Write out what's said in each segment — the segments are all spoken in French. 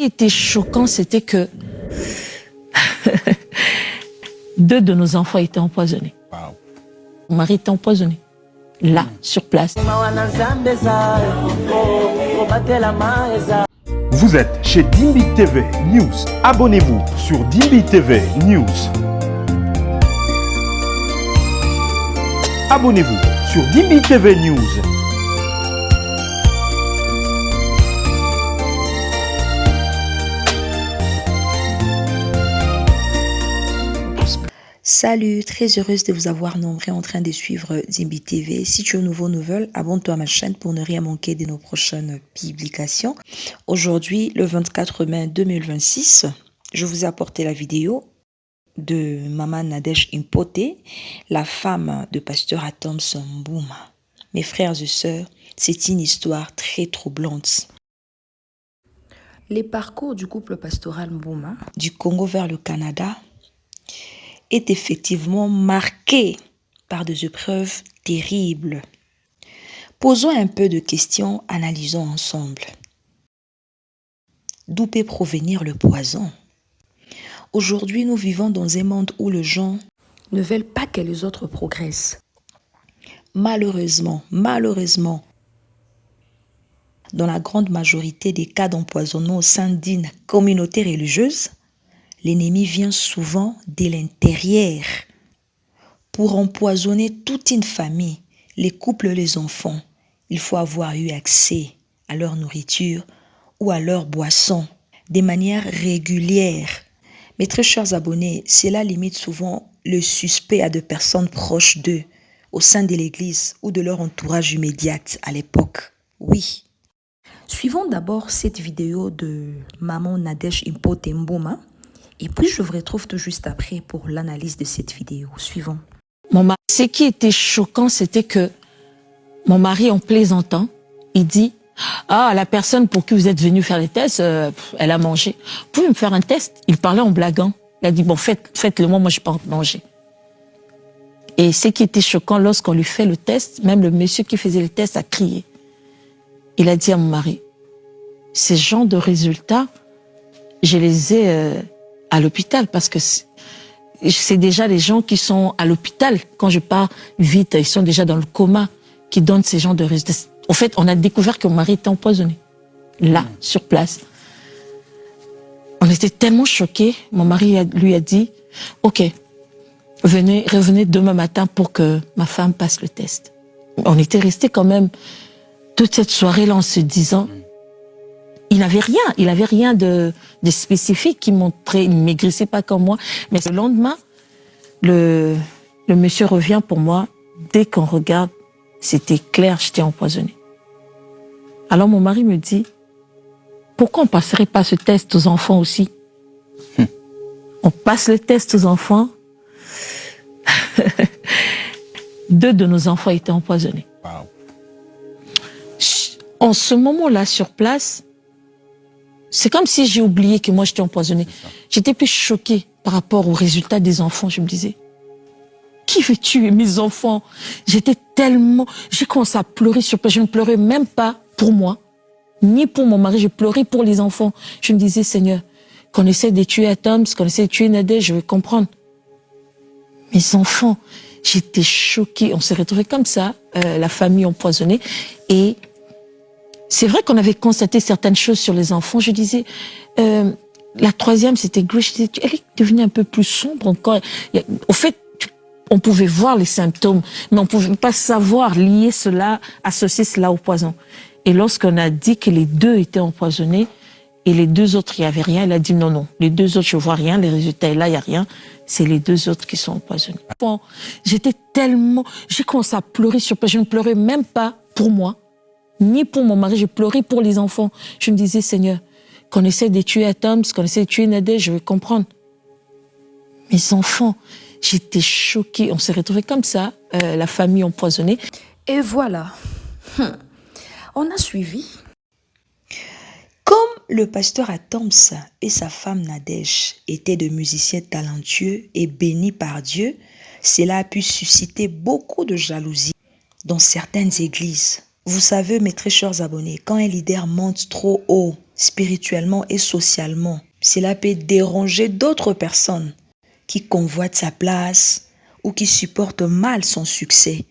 Ce qui était choquant, c'était que 2 de nos enfants étaient empoisonnés. Wow. Mon mari était empoisonné, là, sur place. Vous êtes chez Dimbi TV News. Abonnez-vous sur Dimbi TV News. Abonnez-vous sur Dimbi TV News. Salut, très heureuse de vous avoir nombreux en train de suivre Dimbi TV. Si tu es nouveau, nouvelle, abonne-toi à ma chaîne pour ne rien manquer de nos prochaines publications. Aujourd'hui, le 24 mai 2026, je vous ai apporté la vidéo de Maman Nadège Impoté, la femme de pasteur Atoms Mbouma. Mes frères et sœurs, c'est une histoire très troublante. Les parcours du couple pastoral Mbouma, du Congo vers le Canada, est effectivement marqué par des épreuves terribles. Posons un peu de questions, analysons ensemble. D'où peut provenir le poison? Aujourd'hui, nous vivons dans un monde où les gens ne veulent pas que les autres progressent. Malheureusement, dans la grande majorité des cas d'empoisonnement au sein d'une communauté religieuse, l'ennemi vient souvent de l'intérieur pour empoisonner toute une famille, les couples, les enfants. Il faut avoir eu accès à leur nourriture ou à leur boisson de manière régulière. Mes très chers abonnés, cela limite souvent le suspect à de personnes proches d'eux, au sein de l'église ou de leur entourage immédiat à l'époque. Oui. Suivons d'abord cette vidéo de Maman Nadège Impoté Mbouma. Et puis, je vous retrouve tout juste après pour l'analyse de cette vidéo. Suivons. Ce qui était choquant, c'était que mon mari, en plaisantant, il dit « Ah, la personne pour qui vous êtes venu faire les tests, elle a mangé. Vous pouvez me faire un test ?» Il parlait en blaguant. Il a dit « Bon, faites-le moi je n'ai pas mangé. » Et ce qui était choquant, lorsqu'on lui fait le test, même le monsieur qui faisait le test a crié. Il a dit à mon mari « Ces genres de résultats, je les ai... à l'hôpital, parce que c'est déjà les gens qui sont à l'hôpital, quand je pars vite, ils sont déjà dans le coma, qui donnent ces genres de résultats. En fait, on a découvert que mon mari était empoisonné, là, sur place. On était tellement choqués, mon mari lui a dit, « Ok, revenez demain matin pour que ma femme passe le test. » On était restés quand même toute cette soirée-là en se disant, il n'avait rien de spécifique qui montrait, il ne maigrissait pas comme moi. Mais le lendemain, le monsieur revient pour moi. Dès qu'on regarde, c'était clair, j'étais empoisonnée. Alors mon mari me dit, pourquoi on ne passerait pas ce test aux enfants aussi? On passe le test aux enfants. 2 de nos enfants étaient empoisonnés. Wow. En ce moment-là, sur place, c'est comme si j'ai oublié que moi j'étais empoisonnée. J'étais plus choquée par rapport aux résultats des enfants. Je me disais, qui veut tuer mes enfants? J'ai commencé à pleurer sur place. Je ne pleurais même pas pour moi, ni pour mon mari. Je pleurais pour les enfants. Je me disais, Seigneur, qu'on essaie de tuer Atoms, qu'on essaie de tuer Nadège, je vais comprendre. Mes enfants, j'étais choquée. On s'est retrouvés comme ça, la famille empoisonnée. Et c'est vrai qu'on avait constaté certaines choses sur les enfants. Je disais, la troisième, c'était Grace. Elle est devenue un peu plus sombre encore. Au fait, on pouvait voir les symptômes, mais on ne pouvait pas savoir lier cela, associer cela au poison. Et lorsqu'on a dit que les 2 étaient empoisonnés, et les 2 autres, il n'y avait rien, il a dit non, les 2 autres, je ne vois rien, les résultats, là, il n'y a rien. C'est les 2 autres qui sont empoisonnés. Bon, j'ai commencé à pleurer sur place. Je ne pleurais même pas pour moi, ni pour mon mari, je pleurais pour les enfants. Je me disais, Seigneur, qu'on essaie de tuer Atoms, qu'on essaie de tuer Nadège, je vais comprendre. Mes enfants, j'étais choquée. On s'est retrouvés comme ça, la famille empoisonnée. Et voilà, on a suivi. Comme le pasteur Atoms et sa femme Nadège étaient de musiciens talentueux et bénis par Dieu, cela a pu susciter beaucoup de jalousie dans certaines églises. Vous savez, mes très chers abonnés, quand un leader monte trop haut, spirituellement et socialement, cela peut déranger d'autres personnes qui convoitent sa place ou qui supportent mal son succès.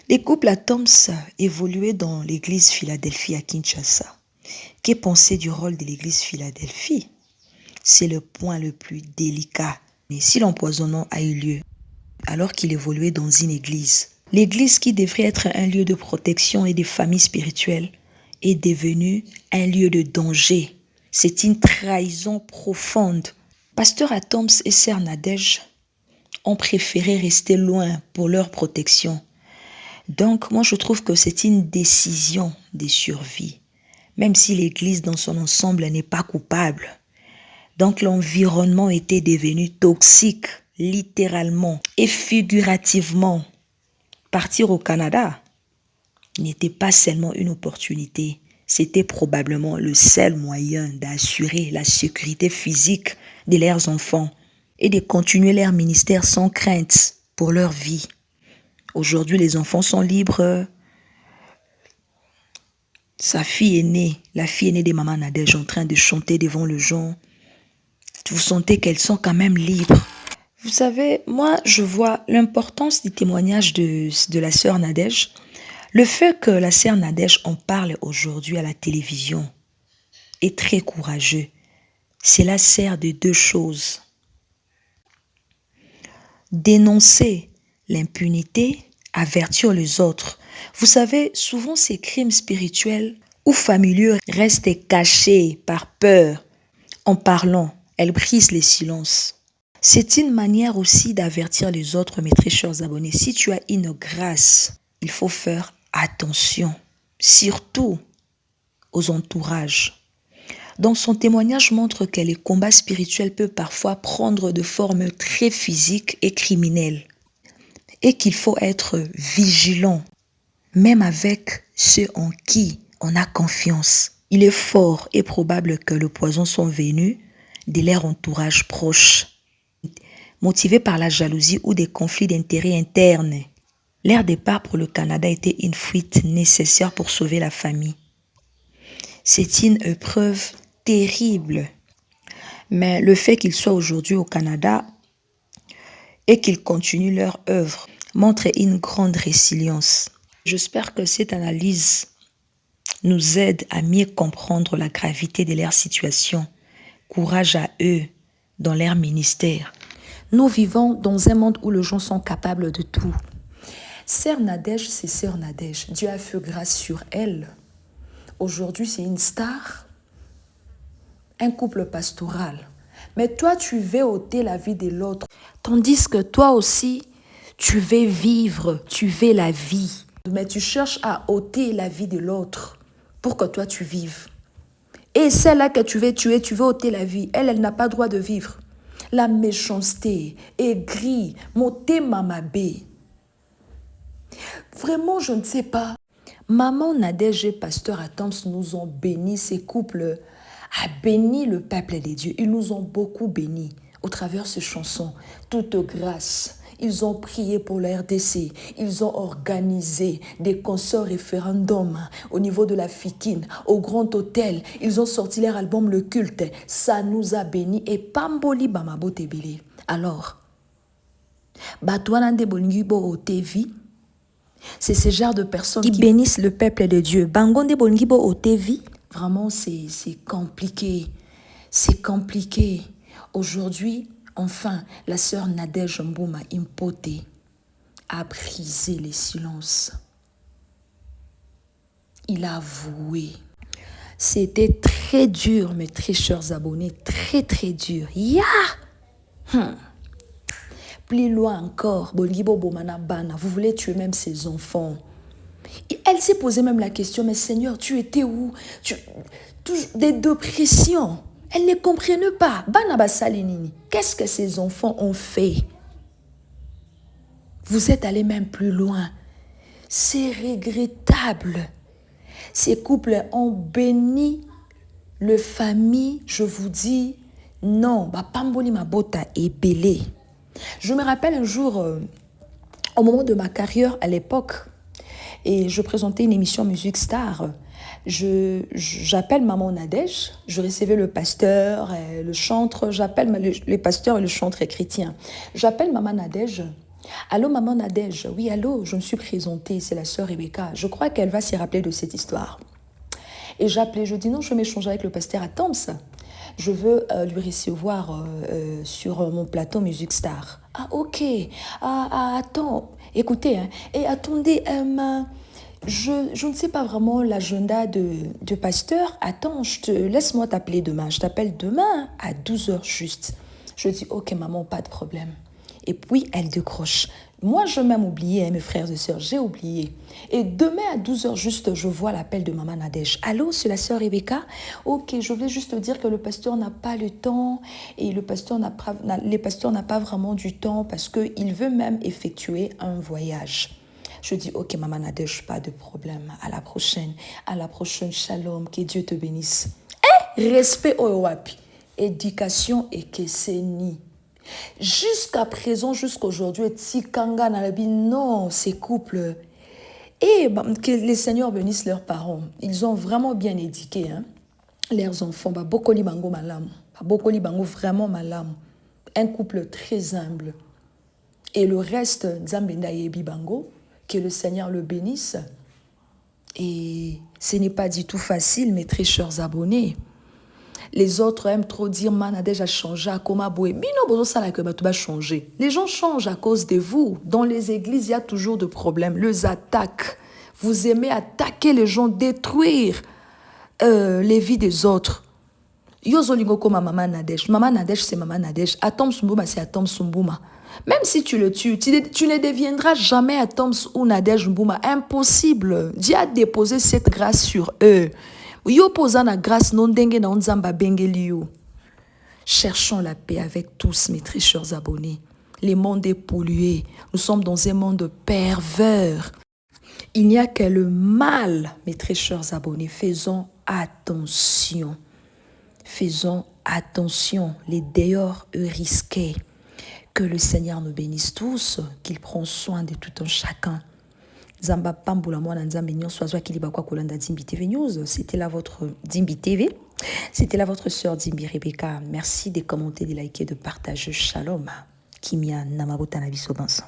Les couples Atoms évoluaient dans l'église Philadelphie à Kinshasa. Qu'est pensé du rôle de l'église Philadelphie? C'est le point le plus délicat. Mais si l'empoisonnement a eu lieu alors qu'il évoluait dans une église, l'église qui devrait être un lieu de protection et de famille spirituelle est devenue un lieu de danger. C'est une trahison profonde. Pasteur Atoms et Sœur Nadège ont préféré rester loin pour leur protection. Donc, moi, je trouve que c'est une décision de survie, même si l'église dans son ensemble n'est pas coupable. Donc, l'environnement était devenu toxique, littéralement et figurativement. Partir au Canada n'était pas seulement une opportunité, c'était probablement le seul moyen d'assurer la sécurité physique de leurs enfants et de continuer leur ministère sans crainte pour leur vie. Aujourd'hui, les enfants sont libres. Sa fille est née, la fille aînée de Maman Nadège en train de chanter devant le gens. Vous sentez qu'elles sont quand même libres. Vous savez, moi, je vois l'importance du témoignage de la sœur Nadège. Le fait que la sœur Nadège en parle aujourd'hui à la télévision est très courageux. Cela sert de deux choses. Dénoncer l'impunité, avertir les autres. Vous savez, souvent ces crimes spirituels ou familiaux restent cachés par peur. En parlant, elles brisent les silences. C'est une manière aussi d'avertir les autres, mes très chers abonnés. Si tu as une grâce, il faut faire attention, surtout aux entourages. Donc son témoignage montre que les combats spirituels peuvent parfois prendre de formes très physiques et criminelles et qu'il faut être vigilant, même avec ceux en qui on a confiance. Il est fort et probable que le poison soit venu de leur entourage proche, motivé par la jalousie ou des conflits d'intérêts internes. Leur départ pour le Canada était une fuite nécessaire pour sauver la famille. C'est une épreuve terrible. Mais le fait qu'ils soient aujourd'hui au Canada et qu'ils continuent leur œuvre montre une grande résilience. J'espère que cette analyse nous aide à mieux comprendre la gravité de leur situation. Courage à eux dans leur ministère. Nous vivons dans un monde où les gens sont capables de tout. Sœur Nadège, c'est Sœur Nadège. Dieu a fait grâce sur elle. Aujourd'hui, c'est une star, un couple pastoral. Mais toi, tu veux ôter la vie de l'autre. Tandis que toi aussi, tu veux vivre, tu veux la vie. Mais tu cherches à ôter la vie de l'autre pour que toi, tu vives. Et celle-là que tu veux tuer, tu veux ôter la vie. Elle n'a pas droit de vivre. La méchanceté, aigrie, monter mamabé. Vraiment, je ne sais pas. Maman Nadège et Pasteur Atoms nous ont bénis, ces couples a béni le peuple des dieux. Ils nous ont beaucoup bénis au travers de ces chansons. Toute grâce. Ils ont prié pour la RDC. Ils ont organisé des concerts référendums au niveau de la Fikine, au Grand Hôtel. Ils ont sorti leur album Le Culte. Ça nous a bénis. Et Pamboli Bamabo Tebele. Alors, Batouanande Bolingibo TV, c'est ce genre de personnes qui bénissent le peuple de Dieu. Bangonde Bolingibo TV, vraiment, c'est compliqué. C'est compliqué. Aujourd'hui, enfin, la sœur Nadège Mbouma Impoté a brisé les silences. Il a avoué. C'était très dur, mes très chers abonnés. Très, très dur. Plus loin encore, Bolibo Bomana Bana, vous voulez tuer même ses enfants. Et elle s'est posé même la question, mais Seigneur, tu étais où? Des dépressions. Elle ne comprenait pas. Bana Basalinini, qu'est-ce que ces enfants ont fait? Vous êtes allé même plus loin. C'est regrettable. Ces couples ont béni le famille, je vous dis, non, Pamboli Mabota est belé. Je me rappelle un jour, au moment de ma carrière à l'époque, et je présentais une émission Musique Star. J'appelle Maman Nadège, je recevais le pasteur, et le chantre, j'appelle les pasteurs et le chantre chrétien. J'appelle Maman Nadège. Allô, Maman Nadège. Oui, allô, je me suis présentée, c'est la sœur Rebecca. Je crois qu'elle va s'y rappeler de cette histoire. Et j'appelais, je dis non, je vais m'échanger avec le pasteur à Toms. Je veux lui recevoir sur mon plateau Musique Star. Ah, ok. Attends, écoutez, hein. Et attendez, je ne sais pas vraiment l'agenda de pasteur. Attends, laisse-moi t'appeler demain. Je t'appelle demain à 12h juste. Je dis, ok maman, pas de problème. Et puis, elle décroche. Moi, je même oublié, hein, mes frères et sœurs, j'ai oublié. Et demain à 12h juste, je vois l'appel de Maman Nadège. Allô, c'est la sœur Rebecca? Ok, je voulais juste te dire que le pasteur n'a pas le temps et les pasteurs n'ont pas vraiment du temps parce qu'il veut même effectuer un voyage. Je dis, ok, Maman Nadège, pas de problème. À la prochaine, shalom, que Dieu te bénisse. Respect au wapi, éducation et que c'est ni. Jusqu'à présent, jusqu'aujourd'hui, Tikanga Nalabi, non, ces couples. Et que les seigneurs bénissent leurs parents. Ils ont vraiment bien éduqué leurs enfants. Bokoli Bango Malam. Bokoli Bango vraiment Malam. Un couple très humble. Et le reste, Zambenda Yebi Bango, que le Seigneur le bénisse. Et ce n'est pas du tout facile, mes très chers abonnés. Les autres aiment trop dire, man a déjà changé, à comment boué. Bino bozo sala que tu vas changer. Les gens changent à cause de vous. Dans les églises, il y a toujours des problèmes. Les attaques. Vous aimez attaquer les gens, détruire les vies des autres. Yozolingo comme Maman Nadège. Maman Nadège, c'est Maman Nadège. Atom Sumbouma, c'est Atom Sumbouma. Même si tu le tues, tu ne deviendras jamais Atom ou Nadège Mbouma. Impossible. Dieu a déposé cette grâce sur eux. Cherchons la paix avec tous, mes très chers abonnés. Le monde est pollué. Nous sommes dans un monde pervers. Il n'y a que le mal, mes très chers abonnés. Faisons attention. Faisons attention. Les dehors risqués. Que le Seigneur nous bénisse tous, qu'il prenne soin de tout un chacun. Zamba Pamboula Mwana Nzambe Nyonso Azwa Kilibakwa Kolanda Dimbi TV News. C'était là votre Dimbi TV. C'était là votre sœur Dimbi Rebecca. Merci de commenter, de liker, de partager. Shalom. Kimia Namabota Nabiso Bansan.